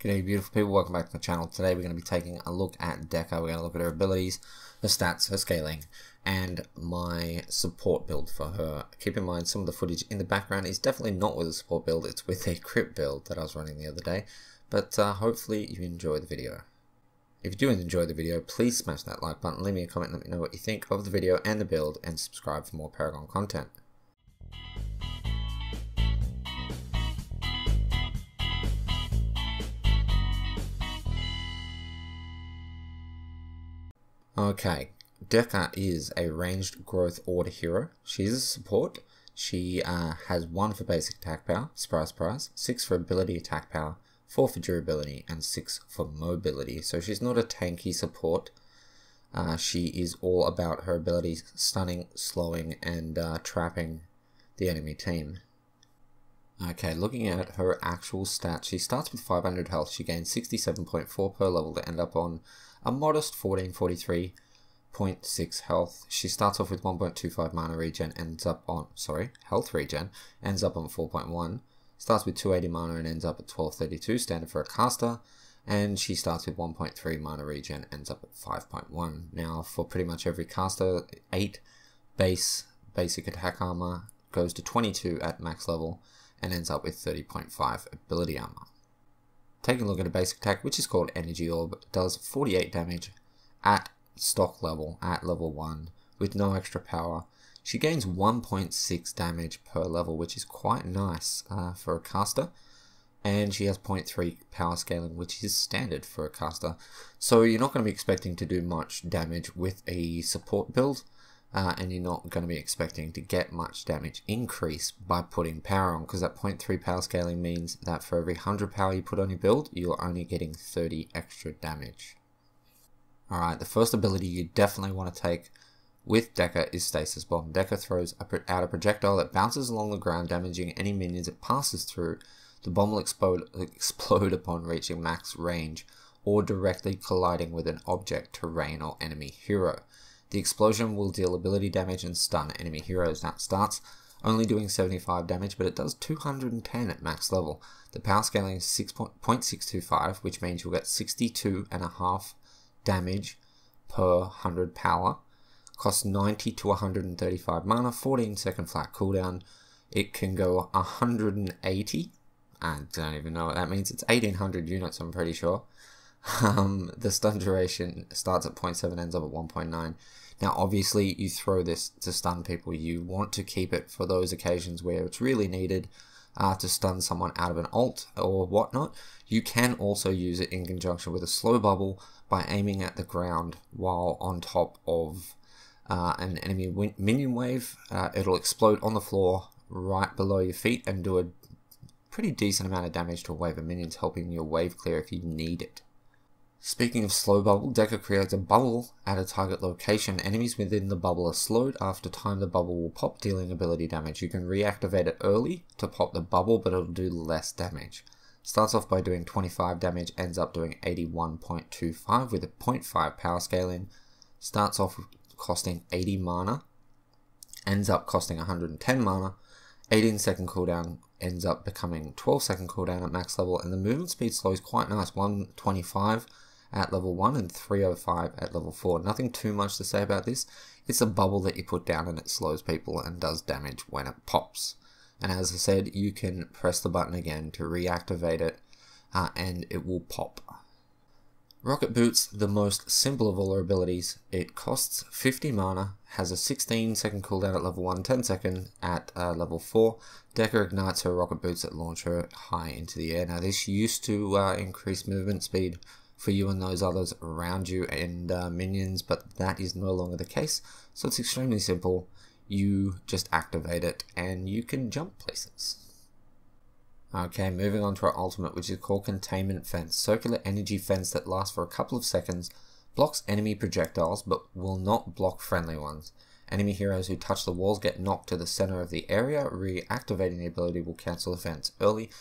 G'day beautiful people, welcome back to the channel. Today we're going to be taking a look at Dekker. We're going to look at her abilities, her stats, her scaling, and my support build for her. Keep in mind some of the footage in the background is definitely not with a support build, it's with a crit build that I was running the other day. But hopefully you enjoy the video. If you do enjoy the video, please smash that like button, leave me a comment, let me know what you think of the video and the build, and subscribe for more Paragon content. Okay, Dekker is a ranged growth order hero. She's a support. She has 1 for basic attack power, surprise, 6 for ability attack power, 4 for durability, and 6 for mobility. So she's not a tanky support. She is all about her abilities stunning, slowing, and trapping the enemy team. Okay, looking at her actual stats, she starts with 500 health. She gains 67.4 per level to end up on a modest 1443.6 health. She starts off with 1.25 mana regen, ends up on, health regen, ends up on 4.1. Starts with 280 mana and ends up at 1232, standard for a caster. And she starts with 1.3 mana regen, ends up at 5.1. Now, for pretty much every caster, 8 basic attack armor goes to 22 at max level, and ends up with 30.5 ability armor. Taking a look at a basic attack, which is called Energy Orb, does 48 damage at stock level, at level 1, with no extra power. She gains 1.6 damage per level, which is quite nice for a caster. And she has 0.3 power scaling, which is standard for a caster. So you're not going to be expecting to do much damage with a support build. And you're not going to be expecting to get much damage increase by putting power on, because that 0.3 power scaling means that for every 100 power you put on your build, you're only getting 30 extra damage. Alright, the first ability you definitely want to take with Dekker is Stasis Bomb. Dekker throws out a projectile that bounces along the ground, damaging any minions it passes through. The bomb will explode upon reaching max range, or directly colliding with an object, terrain, or enemy hero. The explosion will deal ability damage and stun enemy heroes. That starts only doing 75 damage, but it does 210 at max level. The power scaling is 0.625, which means you'll get 62.5 damage per 100 power. Costs 90 to 135 mana, 14 second flat cooldown. It can go 180. I don't even know what that means. It's 1800 units, I'm pretty sure. The stun duration starts at 0.7, ends up at 1.9. Now obviously you throw this to stun people. You want to keep it for those occasions where it's really needed to stun someone out of an ult or whatnot. You can also use it in conjunction with a slow bubble by aiming at the ground while on top of an enemy minion wave. It'll explode on the floor right below your feet and do a pretty decent amount of damage to a wave of minions, helping your wave clear if you need it. Speaking of slow bubble, Dekker creates a bubble at a target location. Enemies within the bubble are slowed. After time, the bubble will pop, dealing ability damage. You can reactivate it early to pop the bubble, but it'll do less damage. Starts off by doing 25 damage, ends up doing 81.25 with a 0.5 power scaling. Starts off costing 80 mana, ends up costing 110 mana, 18 second cooldown, ends up becoming 12 second cooldown at max level, and the movement speed slow is quite nice, 125 at level 1 and 305 at level 4. Nothing too much to say about this. It's a bubble that you put down and it slows people and does damage when it pops. And as I said, you can press the button again to reactivate it and it will pop. Rocket Boots, the most simple of all her abilities. It costs 50 mana, has a 16 second cooldown at level 1, 10 second at level 4. Dekker ignites her Rocket Boots that launch her high into the air. Now this used to increase movement speed for you and those others around you and minions, but that is no longer the case. So it's extremely simple. You just activate it and you can jump places. Okay, moving on to our ultimate, which is called Containment Fence. Circular energy fence that lasts for a couple of seconds, blocks enemy projectiles but will not block friendly ones. Enemy heroes who touch the walls get knocked to the center of the area. Reactivating the ability will cancel the fence early.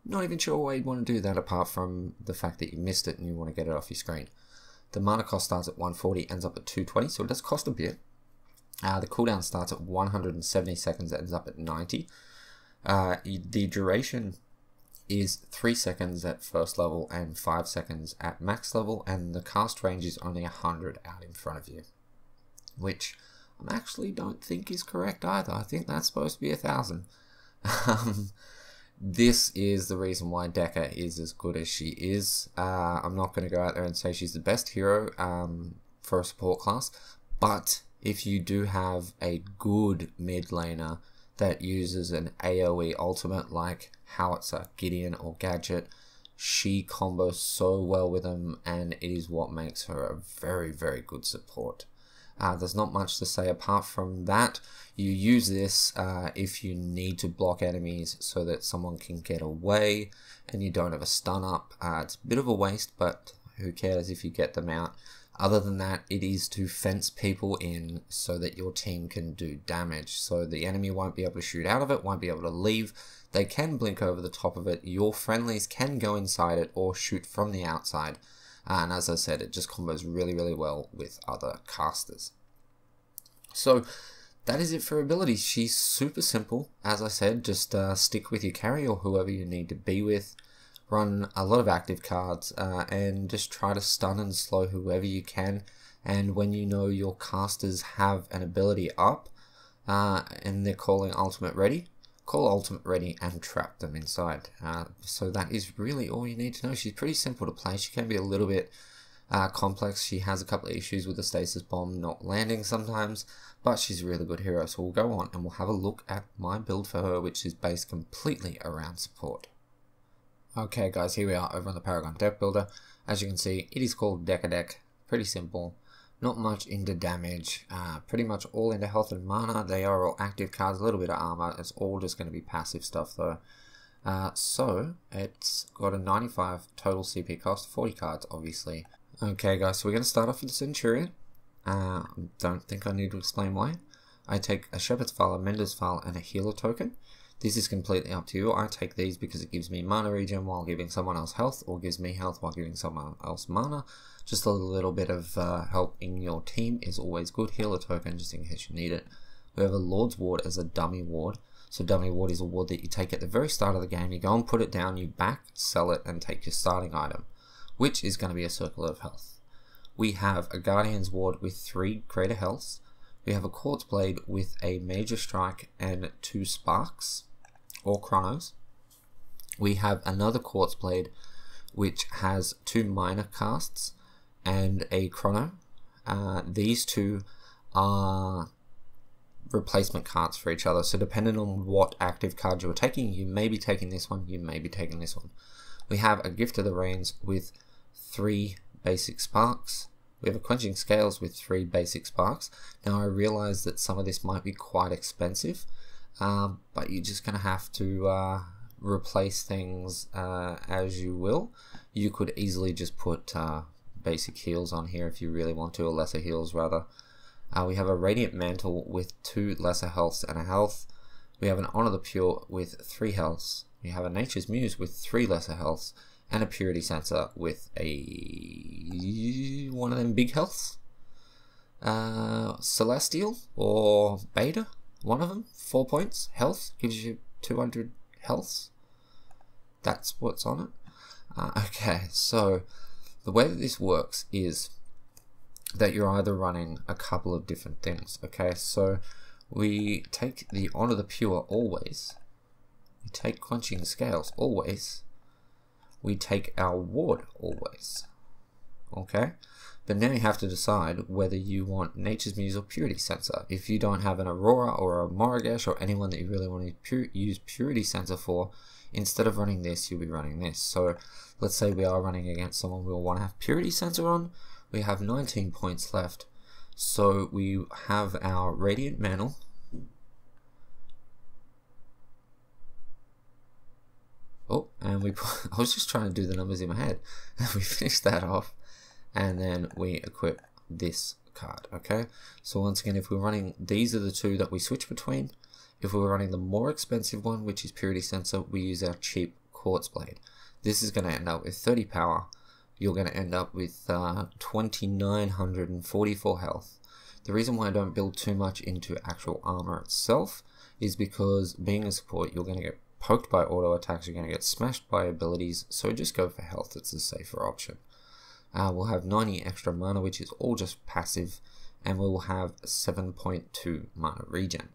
Not even sure why you'd want to do that apart from the fact that you missed it and you want to get it off your screen. The mana cost starts at 140, ends up at 220, so it does cost a bit. The cooldown starts at 170 seconds, ends up at 90. The duration is 3 seconds at first level and 5 seconds at max level, and the cast range is only 100 out in front of you, which I actually don't think is correct either. I think that's supposed to be 1,000. This is the reason why Dekker is as good as she is. I'm not going to go out there and say she's the best hero for a support class, but if you do have a good mid laner that uses an AoE ultimate like Howitzer, Gideon, or Gadget, she combos so well with them, and it is what makes her a very, very good support. There's not much to say apart from that. You use this if you need to block enemies so that someone can get away and you don't have a stun up. It's a bit of a waste, but who cares if you get them out. Other than that, it is to fence people in so that your team can do damage. So the enemy won't be able to shoot out of it, won't be able to leave. They can blink over the top of it. Your friendlies can go inside it or shoot from the outside. And as I said, it just combos really, really well with other casters. So that is it for abilities. She's super simple. As I said, just stick with your carry or whoever you need to be with. Run a lot of active cards and just try to stun and slow whoever you can. And when you know your casters have an ability up and they're calling ultimate ready, call ultimate ready and trap them inside. So that is really all you need to know. She's pretty simple to play. She can be a little bit complex. She has a couple of issues with the stasis bomb not landing sometimes, but she's a really good hero. So we'll go on and we'll have a look at my build for her, which is based completely around support. Okay guys, here we are over on the Paragon deck builder. As you can see, it is called Dekker deck. Pretty simple. Not much into damage, pretty much all into health and mana. They are all active cards, a little bit of armor. It's all just going to be passive stuff though. So it's got a 95 total CP cost, 40 cards obviously. Okay guys, so we're going to start off with the Centurion. Don't think I need to explain why. I take a Shepherd's File, a Mender's File, and a Healer token. This is completely up to you. I take these because it gives me mana regen while giving someone else health, or gives me health while giving someone else mana. Just a little bit of help in your team is always good. Healer token just in case you need it. We have a Lord's Ward as a dummy ward. So dummy ward is a ward that you take at the very start of the game. You go and put it down, you back, sell it, and take your starting item, which is going to be a Circle of Health. We have a Guardian's Ward with 3 greater healths. We have a Quartz Blade with a Major Strike and 2 Sparks, or Chronos. We have another Quartz Blade which has 2 minor casts and a Chrono. These two are replacement cards for each other, so depending on what active card you're taking, you may be taking this one, you may be taking this one. We have a Gift of the Rains with 3 basic sparks. We have a Quenching Scales with 3 basic sparks. Now I realize that some of this might be quite expensive, but you're just going to have to replace things as you will. You could easily just put basic heals on here if you really want to, or lesser heals rather. We have a Radiant Mantle with 2 lesser healths and a health. We have an Honor the Pure with 3 healths. We have a Nature's Muse with 3 lesser healths, and a Purity Sensor with one of them big healths. Celestial or Beta, one of them, 4 points health, gives you 200 healths. That's what's on it. Okay, so the way that this works is that you're either running a couple of different things. Okay, so we take the Honor the Pure always. We take Quenching Scales always. We take our ward always. Okay, but now you have to decide whether you want Nature's Muse or Purity Sensor. If you don't have an Aurora or a Moragesh or anyone that you really want to use Purity Sensor for, instead of running this, you'll be running this. So let's say we are running against someone we'll want to have Purity Sensor on. We have 19 points left, so we have our Radiant Mantle. Oh, and I was just trying to do the numbers in my head. We finished that off, and then we equip this card. Okay, so once again, if we're running, these are the 2 that we switch between. If we're running the more expensive one, which is Purity Sensor, we use our cheap Quartz Blade. This is going to end up with 30 power. You're going to end up with 2,944 health. The reason why I don't build too much into actual armor itself is because being a support, you're going to get poked by auto attacks, you're going to get smashed by abilities, so just go for health, it's a safer option. We'll have 90 extra mana, which is all just passive, and we will have 7.2 mana regen.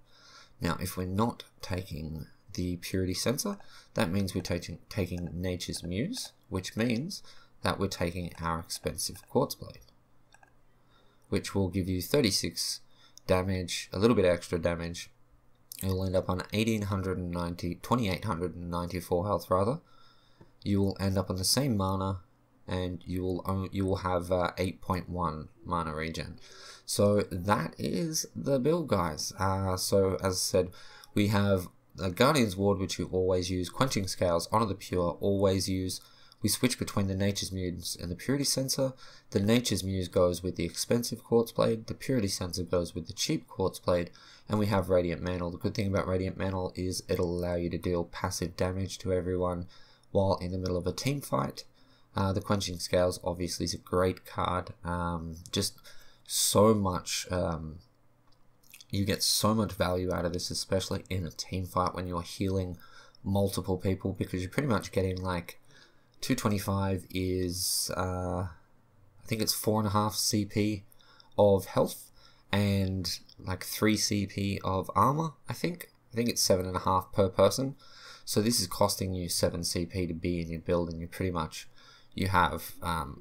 Now, if we're not taking the Purity Sensor, that means we're taking Nature's Muse, which means that we're taking our expensive Quartz Blade, which will give you 36 damage, a little bit extra damage. It will end up on 2894 health rather. You will end up on the same mana, and you will have 8.1 mana regen. So that is the build, guys. So as I said, we have a Guardian's Ward, which you always use, Quenching Scales, Honor the Pure, always use. We switch between the Nature's Muse and the Purity Sensor. The Nature's Muse goes with the expensive Quartz Blade, the Purity Sensor goes with the cheap Quartz Blade, and we have Radiant Mantle. The good thing about Radiant Mantle is it'll allow you to deal passive damage to everyone while in the middle of a team fight. The Quenching Scales obviously is a great card, just so much, you get so much value out of this, especially in a team fight when you're healing multiple people, because you're pretty much getting like 225 is, I think it's 4.5 CP of health, and like 3 CP of armor, I think it's 7.5 per person, so this is costing you 7 CP to be in your build, and you have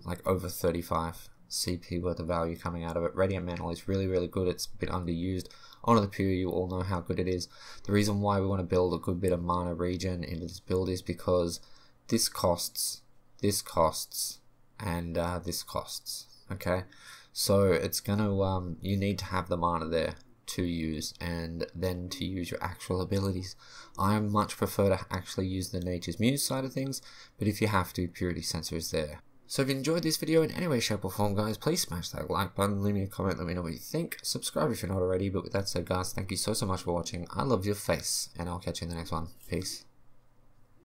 like over 35 CP worth of value coming out of it. Radiant Mantle is really, really good. It's a bit underused. Honor the Pure, you all know how good it is. The reason why we want to build a good bit of mana regen into this build is because this costs, and this costs. Okay, so it's gonna you need to have the mana there to use, and then to use your actual abilities. I much prefer to actually use the Nature's Muse side of things, but if you have to, Purity Sensor is there. So if you enjoyed this video in any way, shape or form, guys, please smash that like button, leave me a comment, let me know what you think, subscribe if you're not already. But with that said, guys, thank you so much for watching. I love your face, and I'll catch you in the next one. Peace.